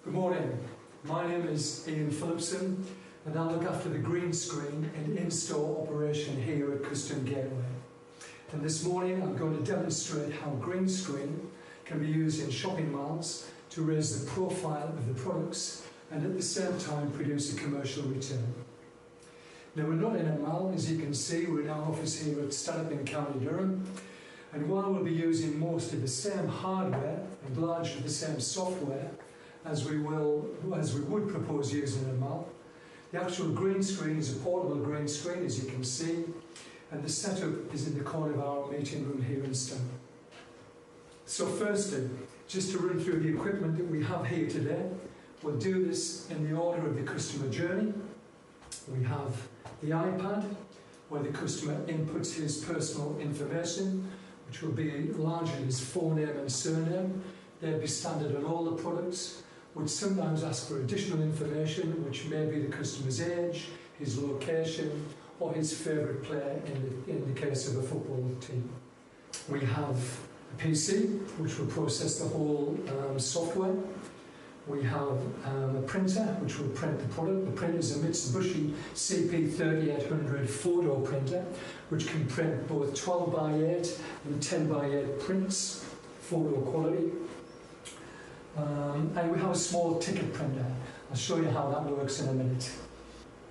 Good morning, my name is Ian Phillipson and I look after the green screen and in-store operation here at Custom Gateway. And this morning I'm going to demonstrate how green screen can be used in shopping malls to raise the profile of the products and at the same time produce a commercial return. Now we're not in a mall, as you can see, we're in our office here at Stanhope in County Durham. And while we'll be using most of the same hardware and largely the same software as we would propose using in a mall, the actual green screen is a portable green screen, as you can see, and the setup is in the corner of our meeting room here in Stanhope. So firstly, just to run through the equipment that we have here today, we'll do this in the order of the customer journey. We have the iPad, where the customer inputs his personal information, which will be largely his forename and surname. They'll be standard on all the products. Would sometimes ask for additional information, which may be the customer's age, his location, or his favourite player in the case of a football team. We have a PC, which will process the whole software. We have a printer, which will print the product. The printer is a Mitsubishi CP3800 photo printer, which can print both 12x8 and 10x8 prints, photo quality. And we have a small ticket printer. I'll show you how that works in a minute.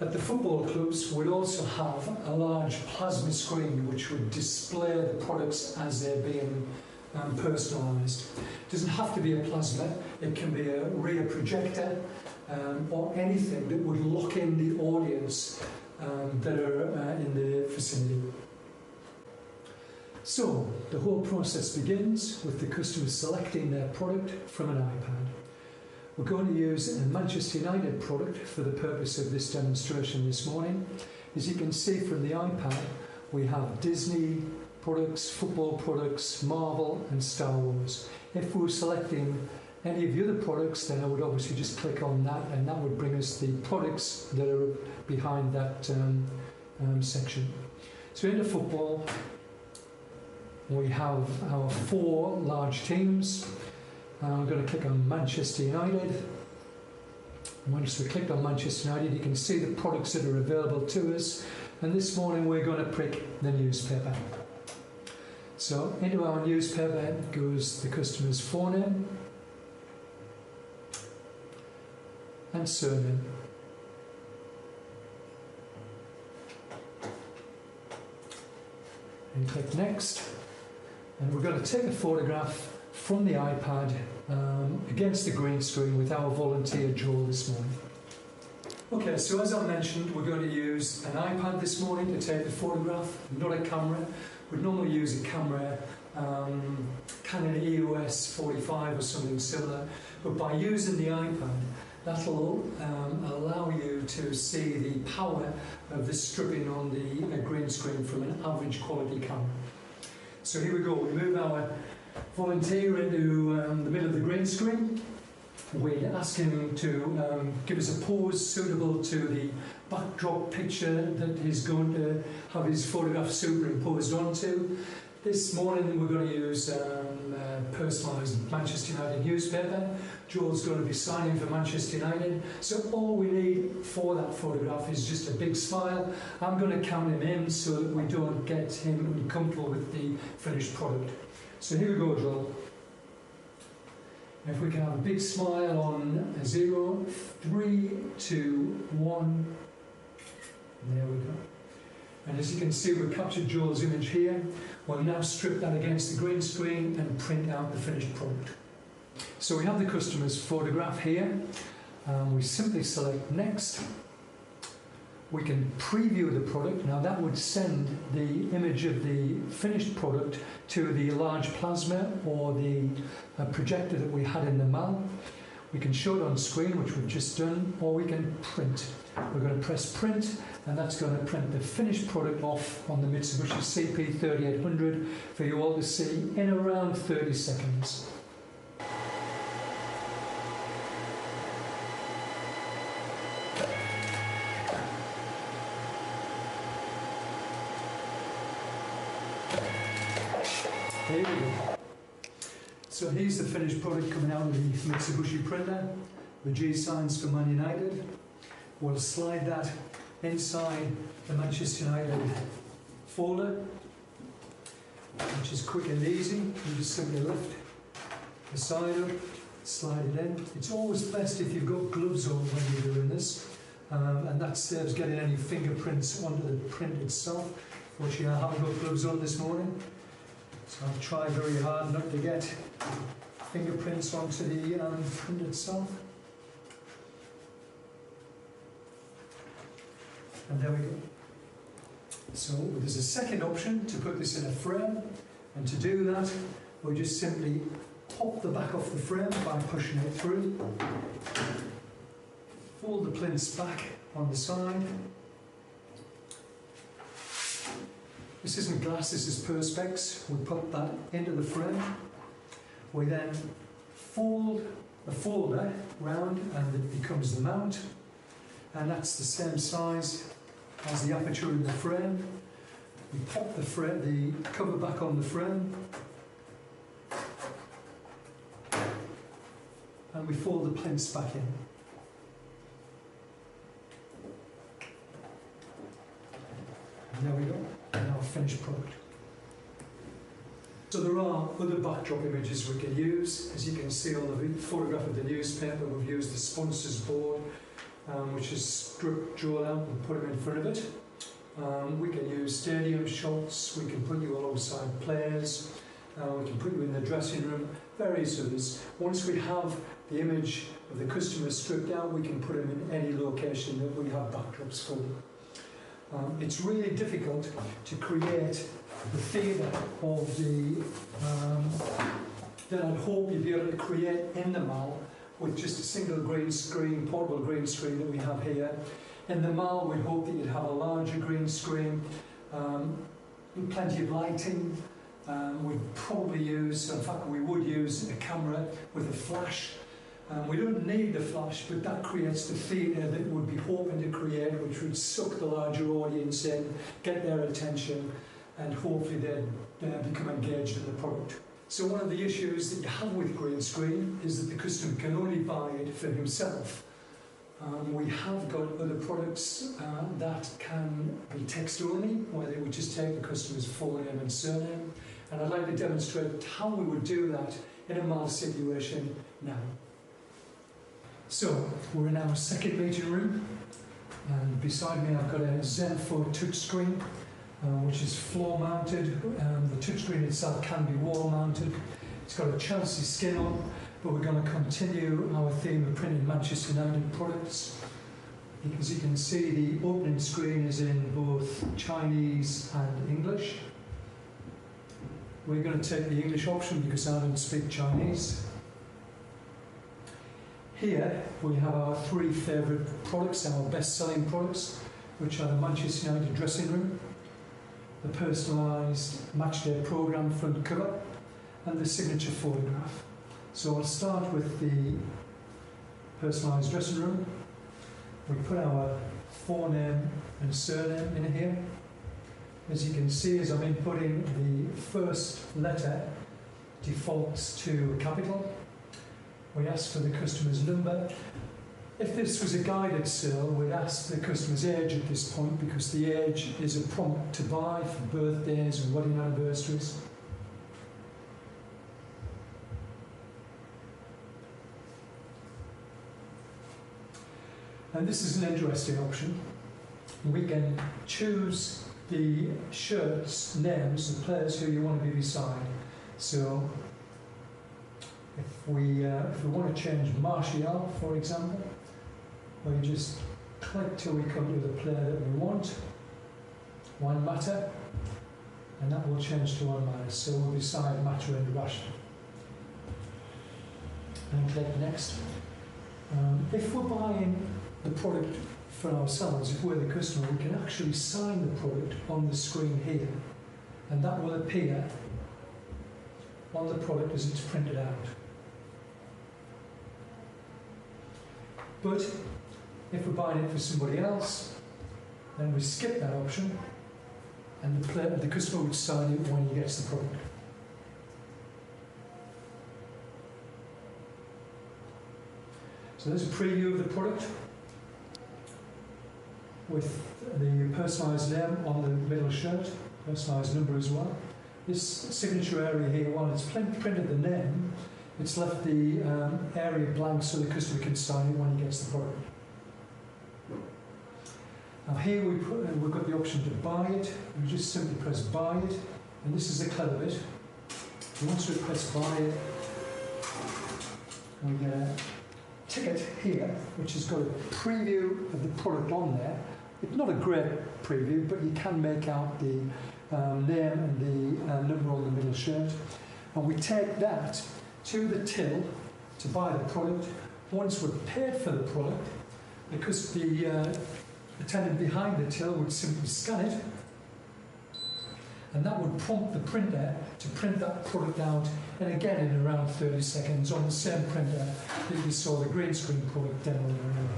At the football clubs, we'll also have a large plasma screen which would display the products as they're being personalised. It doesn't have to be a plasma, it can be a rear projector or anything that would lock in the audience that are in the vicinity. So, the whole process begins with the customer selecting their product from an iPad. We're going to use a Manchester United product for the purpose of this demonstration this morning. As you can see from the iPad, we have Disney products, football products, Marvel and Star Wars. If we were selecting any of the other products, then I would obviously just click on that and that would bring us the products that are behind that section. So into football, we have our four large teams. I'm going to click on Manchester United. Once we click on Manchester United, you can see the products that are available to us. And this morning we're going to pick the newspaper. So into our newspaper goes the customer's forename and surname. And click next. And we're going to take a photograph from the iPad against the green screen with our volunteer Joel this morning. Okay, so as I mentioned, we're going to use an iPad this morning to take the photograph, not a camera. We'd normally use a camera, Canon EOS 45 or something similar, but by using the iPad, that'll allow you to see the power of the stripping on the green screen from an average quality camera. So here we go, we move our volunteer into the middle of the green screen. We ask him to give us a pose suitable to the backdrop picture that he's going to have his photograph superimposed onto. This morning we're going to use personalised Manchester United newspaper. Joel's going to be signing for Manchester United. So all we need for that photograph is just a big smile. I'm going to count him in so that we don't get him uncomfortable with the finished product. So here we go, Joel. If we can have a big smile on 0, 3, 2, 1. There we go. And as you can see, we've captured Joel's image here. We'll now strip that against the green screen and print out the finished product. So we have the customer's photograph here. We simply select next. We can preview the product. Now that would send the image of the finished product to the large plasma or the projector that we had in the mall. We can show it on screen, which we've just done, or we can print. We're going to press print, and that's going to print the finished product off on the Mitsubishi CP3800 for you all to see in around 30 seconds. Here we go. So here's the finished product coming out of the Mitsubishi printer. the G signs for Man United. We'll slide that inside the Manchester United folder, which is quick and easy. You just simply lift the side up, slide it in. It's always best if you've got gloves on when you're doing this, and that saves getting any fingerprints onto the print itself. Fortunately, I haven't got gloves on this morning, so I've tried very hard not to get fingerprints onto the print itself. And there we go. So there's a second option to put this in a frame, and to do that we just simply pop the back off the frame by pushing it through, fold the plinths back on the side. This isn't glass, this is Perspex. We put that into the frame. We then fold the folder round and it becomes the mount, and that's the same size as the aperture in the frame. We pop the cover back on the frame, and we fold the plinths back in. And there we go, and our finished product. So there are other backdrop images we can use. As you can see on the photograph of the newspaper, we've used the sponsors board, which is stripped, drawn out and put them in front of it. We can use stadium shots, we can put you alongside players, we can put you in the dressing room, various others. Once we have the image of the customer stripped out, we can put them in any location that we have backdrops for. It's really difficult to create the theatre of the that I'd hope you'd be able to create in the mall with just a single green screen, portable green screen that we have here. In the mall, we'd hope that you'd have a larger green screen, plenty of lighting. We'd probably use, in fact, we would use a camera with a flash. We don't need the flash, but that creates the theatre that we'd be hoping to create, which would suck the larger audience in, get their attention, and hopefully they'd become engaged in the product. So one of the issues that you have with green screen is that the customer can only buy it for himself. We have got other products that can be text only, where they would just take the customer's full name and surname. And I'd like to demonstrate how we would do that in a mall situation now. So we're in our second meeting room, and beside me I've got a Zenfone touchscreen, which is floor mounted. The touchscreen itself can be wall mounted. It's got a Chelsea skin on, but we're going to continue our theme of printing Manchester United products. As you can see, the opening screen is in both Chinese and English. We're going to take the English option because I don't speak Chinese. Here we have our three favourite products, our best-selling products, which are the Manchester United dressing room, the personalised matchday programme front cover, and the signature photograph. So I'll start with the personalised dressing room. We put our forename and surname in here. As you can see, as I'm inputting, the first letter defaults to a capital. We ask for the customer's number. If this was a guided sale, we'd ask the customer's age at this point, because the age is a prompt to buy for birthdays and wedding anniversaries. And this is an interesting option. We can choose the shirts, names of players who you want to be beside. So if we want to change Martial, for example, we just click till we come to the player that we want, Juan Mata, and that will change to Juan Mata. So we'll beside Mata and Rashford. And click next. If we're buying the product for ourselves, if we're the customer, we can actually sign the product on the screen here, and that will appear on the product as it's printed out. But if we're buying it for somebody else, then we skip that option, and the customer would sign it when he gets the product. So there's a preview of the product with the personalised name on the middle shirt, personalised number as well. This signature area here, while it's printed the name, it's left the area blank so the customer can sign it when he gets the product. Now here we've got the option to buy it. You just simply press buy it, and this is the clever bit. Once we press buy it, we get a ticket here, which has got a preview of the product on there. It's not a great preview, but you can make out the name and the number on the middle shirt. And we take that to the till to buy the product. Once we're paid for the product, because the attendant behind the till would simply scan it, and that would prompt the printer to print that product out, and again in around 30 seconds on the same printer that you saw the green screen product demo earlier.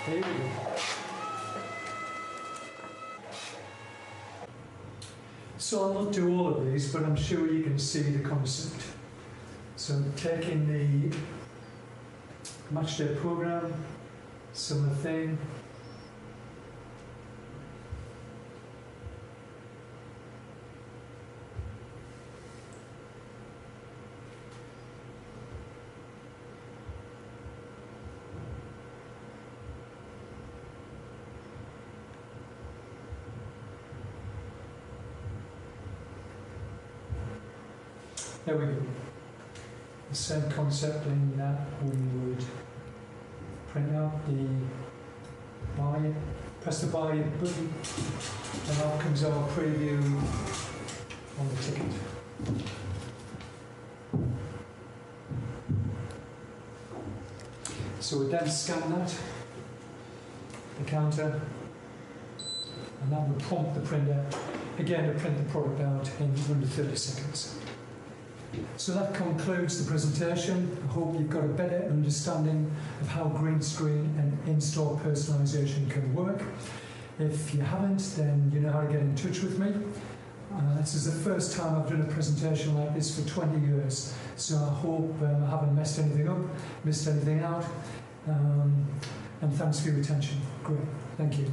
There we go. So I'll not do all of these, but I'm sure you can see the concept. So taking the matchday program, similar thing. There we go. The same concept in that we would print out the buy it, press the buy it button, and out comes our preview on the ticket. So we then scan that, the counter, and that will prompt the printer again to print the product out in under 30 seconds. So that concludes the presentation. I hope you've got a better understanding of how green screen and in-store personalisation can work. If you haven't, then you know how to get in touch with me. This is the first time I've done a presentation like this for 20 years, so I hope I haven't messed anything up, missed anything out, and thanks for your attention. Great, thank you.